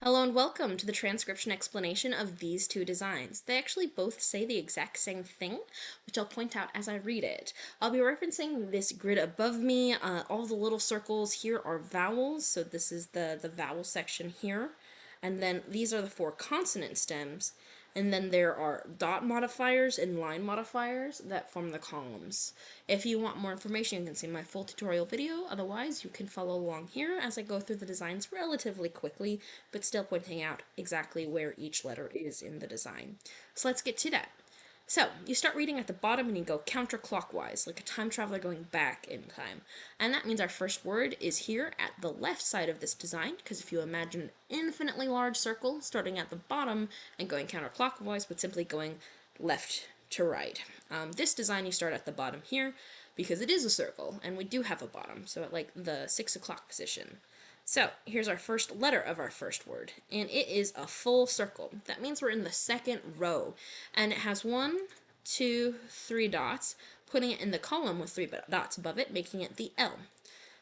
Hello and welcome to the transcription explanation of these two designs. They actually both say the exact same thing, which I'll point out as I read it. I'll be referencing this grid above me. All the little circles here are vowels, so this is the vowel section here. And then these are the four consonant stems. And then there are dot modifiers and line modifiers that form the columns. If you want more information, you can see my full tutorial video. Otherwise, you can follow along here as I go through the designs relatively quickly, but still pointing out exactly where each letter is in the design. So let's get to that. So, you start reading at the bottom and you go counterclockwise, like a time traveler going back in time. And that means our first word is here at the left side of this design, because if you imagine an infinitely large circle starting at the bottom and going counterclockwise, but simply going left to right. This design you start at the bottom here, because it is a circle, and we do have a bottom, so at like the 6 o'clock position. So, here's our first letter of our first word, and it is a full circle. That means we're in the second row, and it has 1, 2, 3 dots, putting it in the column with 3 dots above it, making it the L.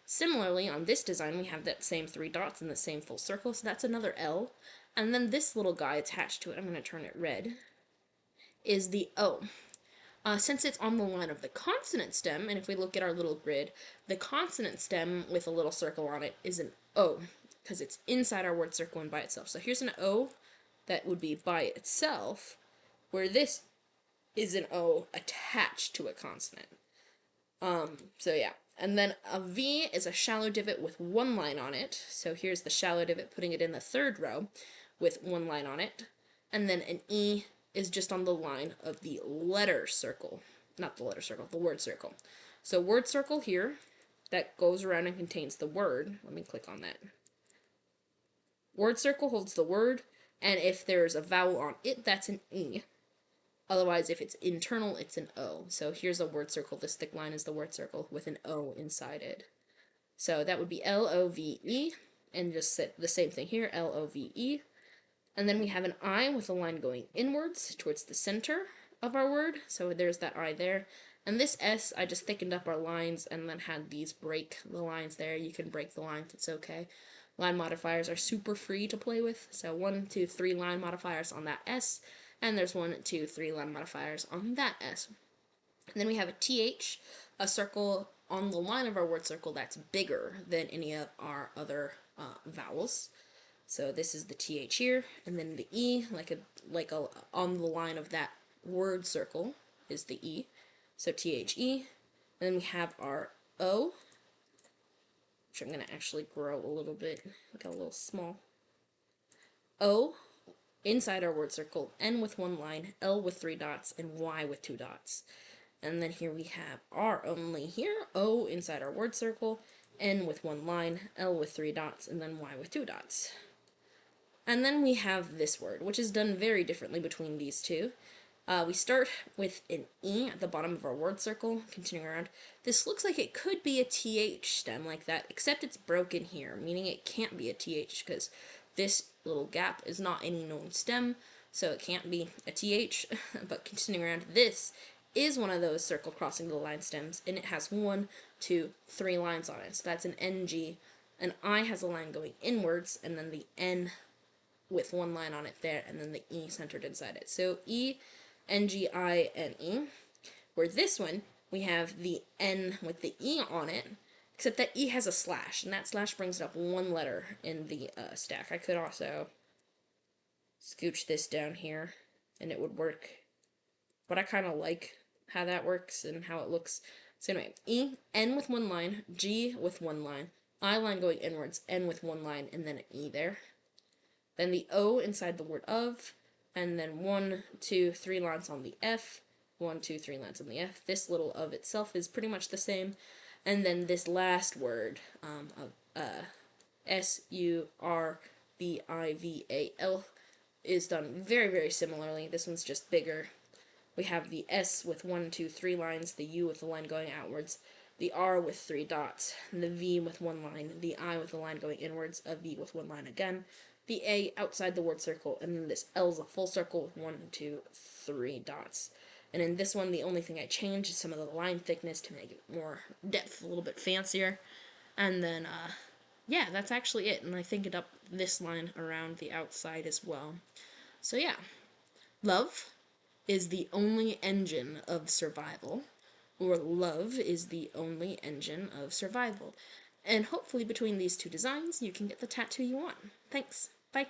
Similarly, on this design, we have that same 3 dots in the same full circle, so that's another L. And then this little guy attached to it, I'm going to turn it red, is the O. Since it's on the line of the consonant stem, and if we look at our little grid, the consonant stem with a little circle on it is an O, because it's inside our word circle and by itself. So here's an O that would be by itself, where this is an O attached to a consonant. So yeah. And then a V is a shallow divot with one line on it. So here's the shallow divot, putting it in the third row with one line on it. And then an E is just on the line of the letter circle. Not the letter circle, the word circle. So word circle here, that goes around and contains the word. Let me click on that. Word circle holds the word, and if there's a vowel on it, that's an E. Otherwise, if it's internal, it's an O. So here's a word circle. This thick line is the word circle with an O inside it. So that would be L-O-V-E, and just the same thing here, L-O-V-E. And then we have an I with a line going inwards towards the center of our word. So there's that I there. And this S, I just thickened up our lines and then had these break the lines there. You can break the lines, it's okay. Line modifiers are super free to play with. So 1, 2, 3 line modifiers on that S. And there's 1, 2, 3 line modifiers on that S. And then we have a TH, a circle on the line of our word circle that's bigger than any of our other vowels. So this is the TH here, and then the E, like a on the line of that word circle is the E. So THE. And then we have our O, which I'm going to actually grow a little bit, got a little small. O inside our word circle, N with one line, L with 3 dots, and Y with 2 dots. And then here we have R only here, O inside our word circle, N with one line, L with 3 dots, and then Y with 2 dots. And then we have this word, which is done very differently between these two. We start with an E at the bottom of our word circle, continuing around. This looks like it could be a TH stem like that, except it's broken here, meaning it can't be a TH, because this little gap is not any known stem, so it can't be a TH, but continuing around, this is one of those circle crossing the line stems, and it has 1, 2, 3 lines on it, so that's an NG. An I has a line going inwards, and then the N with one line on it there, and then the E centered inside it. So E, N, G, I, N, E. Where this one, we have the N with the E on it, except that E has a slash, and that slash brings it up one letter in the stack. I could also scooch this down here, and it would work. But I kind of like how that works and how it looks. So anyway, E, N with one line, G with one line, I line going inwards, N with one line, and then an E there. Then the O inside the word of, and then 1, 2, 3 lines on the F, 1, 2, 3 lines on the F. This little of itself is pretty much the same. And then this last word of SURVIVAL is done very, very similarly. This one's just bigger. We have the S with 1, 2, 3 lines, the U with the line going outwards, the R with 3 dots, the V with one line, the I with the line going inwards, a V with one line again, the A outside the word circle, and then this L is a full circle with 1, 2, 3 dots. And in this one, the only thing I changed is some of the line thickness to make it more depth, a little bit fancier. And then Yeah, that's actually it, and I think it up this line around the outside as well. So yeah, love is the only engine of survival, or love is the only engine of survival. And hopefully between these two designs, you can get the tattoo you want. Thanks. Bye.